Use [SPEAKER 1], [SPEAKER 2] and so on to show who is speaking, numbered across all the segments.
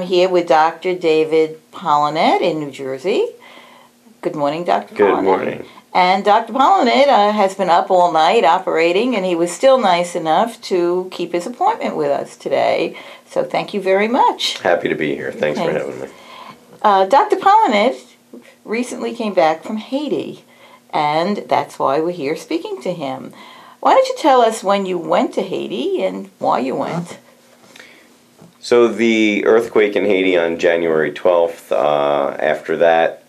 [SPEAKER 1] I'm here with Dr. David Polonet in New Jersey. Good morning, Dr. Polonet.
[SPEAKER 2] Good morning.
[SPEAKER 1] And Dr. Polonet has been up all night operating, and he was still nice enough to keep his appointment with us today. So thank you very much.
[SPEAKER 2] Happy to be here. Thanks for having me.
[SPEAKER 1] Dr. Polonet recently came back from Haiti, and that's why we're here speaking to him. Why don't you tell us when you went to Haiti and why you went?
[SPEAKER 2] So the earthquake in Haiti on January 12th, after that,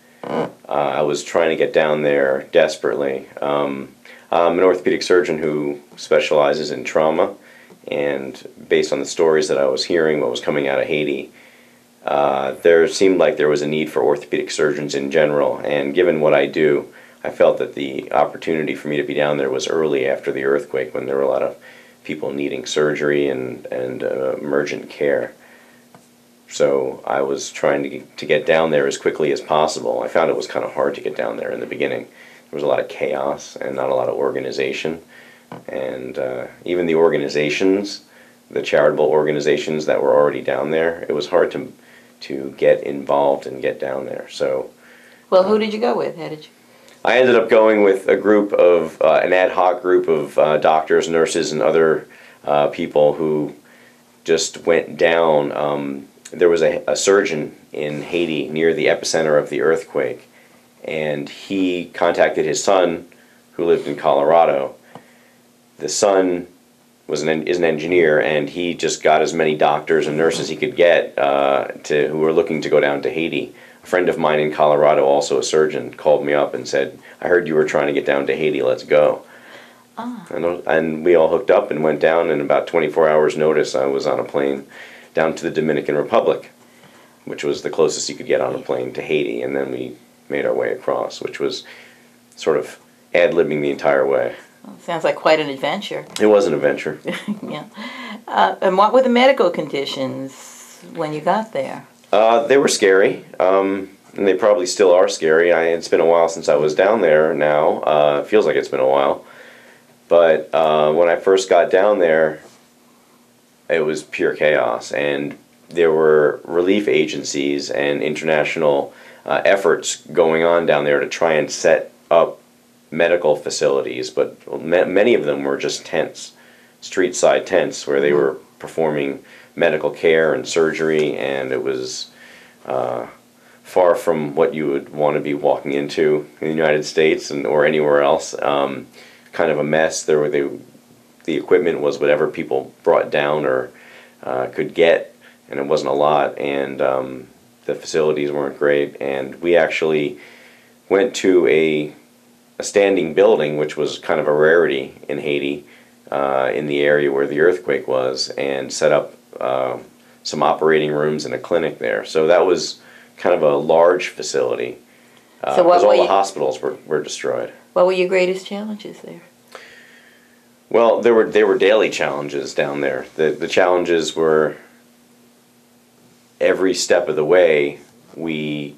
[SPEAKER 2] I was trying to get down there desperately. I'm an orthopedic surgeon who specializes in trauma, and based on the stories that I was hearing, what was coming out of Haiti, there seemed like there was a need for orthopedic surgeons in general, and given what I do, I felt that the opportunity for me to be down there was early after the earthquake, when there were a lot of people needing surgery and emergent care. So I was trying to get down there as quickly as possible. I found it was kind of hard to get down there in the beginning. There was a lot of chaos and not a lot of organization. And even the organizations, the charitable organizations that were already down there, it was hard to get involved and get down there. So,
[SPEAKER 1] well, who did you go with? How did you?
[SPEAKER 2] I ended up going with a group of, an ad hoc group of doctors, nurses, and other people who just went down. There was a surgeon in Haiti near the epicenter of the earthquake, and he contacted his son, who lived in Colorado. The son is an engineer, and he just got as many doctors and nurses he could get who were looking to go down to Haiti. A friend of mine in Colorado, also a surgeon, called me up and said, "I heard you were trying to get down to Haiti, let's go." And we all hooked up and went down. In about 24 hours notice, I was on a plane down to the Dominican Republic, which was the closest you could get on a plane to Haiti, and then we made our way across, which was sort of ad-libbing the entire way.
[SPEAKER 1] Well, sounds like quite an adventure.
[SPEAKER 2] It was an adventure.
[SPEAKER 1] Yeah. And what were the medical conditions when you got there?
[SPEAKER 2] They were scary, and they probably still are scary. It's been a while since I was down there now. It feels like it's been a while. But when I first got down there, it was pure chaos. And there were relief agencies and international efforts going on down there to try and set up medical facilities. But many of them were just tents, street-side tents, where they were performing medical care and surgery, and it was far from what you would want to be walking into in the United States or anywhere else. Kind of a mess. The equipment was whatever people brought down or could get, and it wasn't a lot, and the facilities weren't great. And we actually went to a standing building, which was kind of a rarity in Haiti, in the area where the earthquake was, and set up some operating rooms and a clinic there. So that was kind of a large facility, because all the hospitals were destroyed.
[SPEAKER 1] What were your greatest challenges there?
[SPEAKER 2] Well, there were daily challenges down there. The challenges were every step of the way. We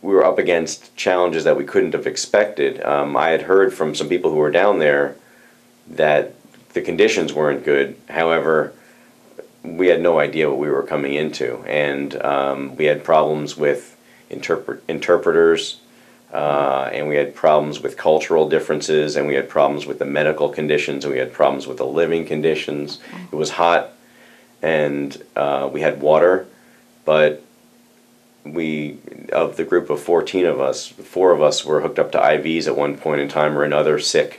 [SPEAKER 2] were up against challenges that we couldn't have expected. I had heard from some people who were down there that the conditions weren't good. However, we had no idea what we were coming into, and we had problems with interpreters, and we had problems with cultural differences, and we had problems with the medical conditions, and we had problems with the living conditions. It was hot, and we had water, but of the group of 14 of us, 4 of us were hooked up to IVs at one point in time or another, sick.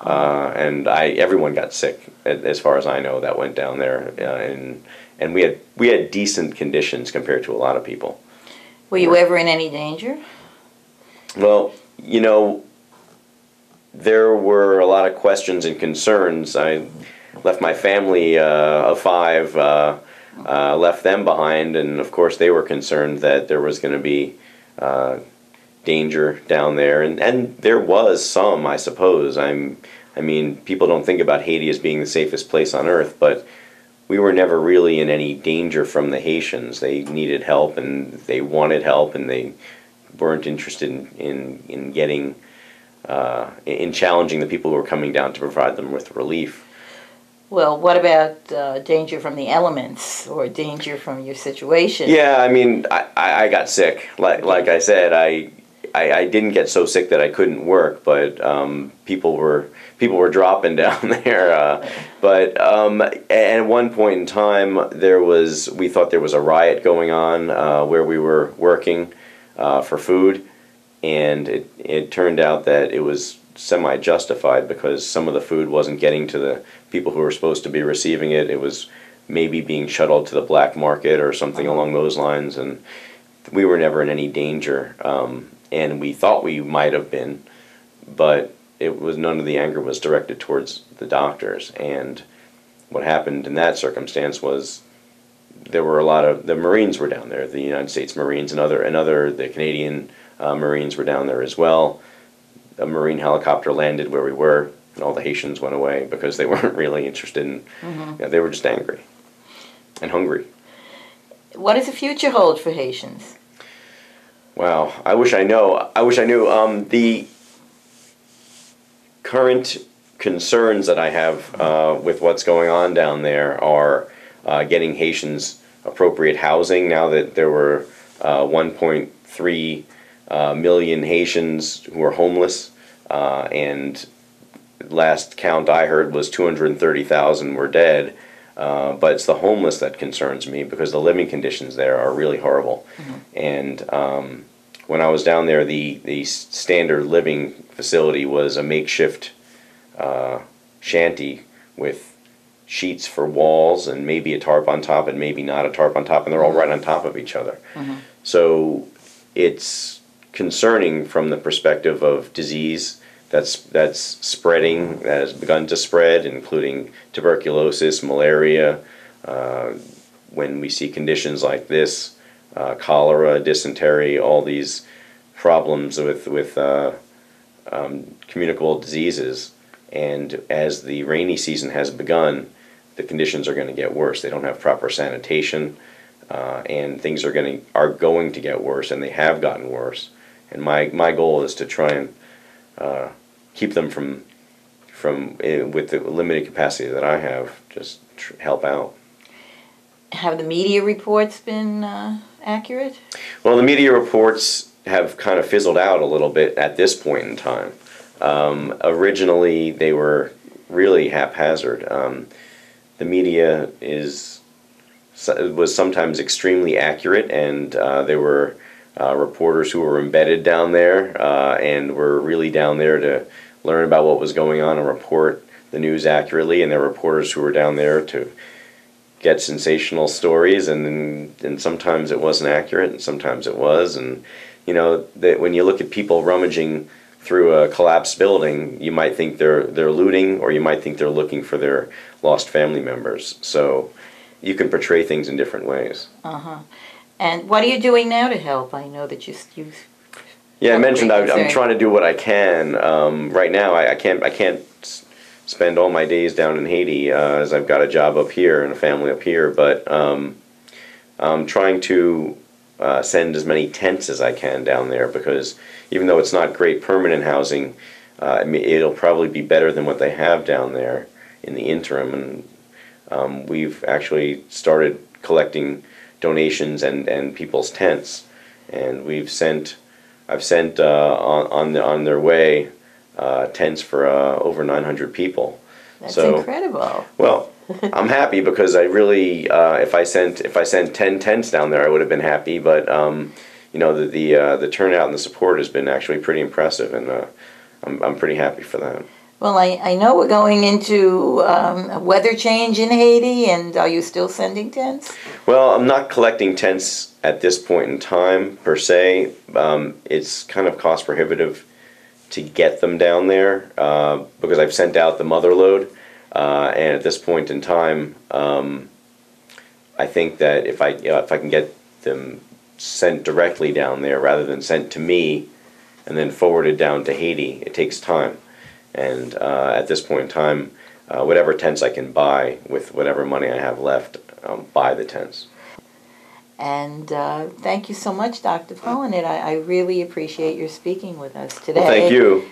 [SPEAKER 2] And everyone got sick, as far as I know, that went down there, and we had decent conditions compared to a lot of people.
[SPEAKER 1] Were you ever in any danger?
[SPEAKER 2] Well, there were a lot of questions and concerns. I left my family of 5, left them behind, and of course they were concerned that there was going to be danger down there, and there was some, I suppose. I mean, people don't think about Haiti as being the safest place on earth, but we were never really in any danger from the Haitians. They needed help, and they wanted help, and they weren't interested in getting in challenging the people who were coming down to provide them with relief.
[SPEAKER 1] Well, what about danger from the elements or danger from your situation?
[SPEAKER 2] Yeah, I mean, I got sick. Like I said, I didn't get so sick that I couldn't work, but people were dropping down there. At one point in time, we thought there was a riot going on where we were working for food, and it turned out that it was semi-justified because some of the food wasn't getting to the people who were supposed to be receiving it. It was maybe being shuttled to the black market or something along those lines, and we were never in any danger. And we thought we might have been, but none of the anger was directed towards the doctors. And what happened in that circumstance was there were a lot of the Marines were down there, the United States Marines and the Canadian Marines were down there as well. A Marine helicopter landed where we were, and all the Haitians went away because they weren't really interested in. They were just angry and hungry.
[SPEAKER 1] What does the future hold for Haitians?
[SPEAKER 2] Wow, I wish I knew. The current concerns that I have with what's going on down there are getting Haitians appropriate housing. Now that there were 1.3 million Haitians who are homeless, and last count I heard was 230,000 were dead. But it's the homeless that concerns me because the living conditions there are really horrible. And when I was down there, the standard living facility was a makeshift shanty with sheets for walls and maybe a tarp on top and maybe not a tarp on top, and they're all right on top of each other. So it's concerning from the perspective of disease that's spreading, that has begun to spread, including tuberculosis, malaria. When we see conditions like this, cholera, dysentery, all these problems with communicable diseases. And as the rainy season has begun, the conditions are going to get worse. They don't have proper sanitation, and things are going to get worse, and they have gotten worse. And my goal is to try and keep them from with the limited capacity that I have, just help out.
[SPEAKER 1] Have the media reports been accurate?
[SPEAKER 2] Well, the media reports have kind of fizzled out a little bit at this point in time. Originally, they were really haphazard. The media was sometimes extremely accurate, and there were reporters who were embedded down there and were really down there to learn about what was going on and report the news accurately, and there were reporters who were down there to get sensational stories, and sometimes it wasn't accurate and sometimes it was. And you know that when you look at people rummaging through a collapsed building, you might think they're looting, or you might think they're looking for their lost family members. So you can portray things in different ways.
[SPEAKER 1] And what are you doing now to help? I know that you
[SPEAKER 2] yeah, I mentioned I'm trying to do what I can. Right now, I can't spend all my days down in Haiti as I've got a job up here and a family up here. But I'm trying to send as many tents as I can down there, because even though it's not great permanent housing, it'll probably be better than what they have down there in the interim. And we've actually started collecting donations and people's tents, and I've sent on their way tents for over 900 people.
[SPEAKER 1] That's incredible.
[SPEAKER 2] Well, I'm happy because I really if I sent 10 tents down there, I would have been happy. But you know, the turnout and the support has been actually pretty impressive, and I'm pretty happy for that.
[SPEAKER 1] Well, I know we're going into a weather change in Haiti, and are you still sending tents?
[SPEAKER 2] Well, I'm not collecting tents at this point in time, per se. It's kind of cost prohibitive to get them down there because I've sent out the mother load, and at this point in time, I think that if I can get them sent directly down there rather than sent to me and then forwarded down to Haiti, it takes time. And at this point in time, whatever tents I can buy with whatever money I have left, I'll buy the tents.
[SPEAKER 1] And thank you so much, Dr. Polonet. I really appreciate your speaking with us today.
[SPEAKER 2] Well, thank you.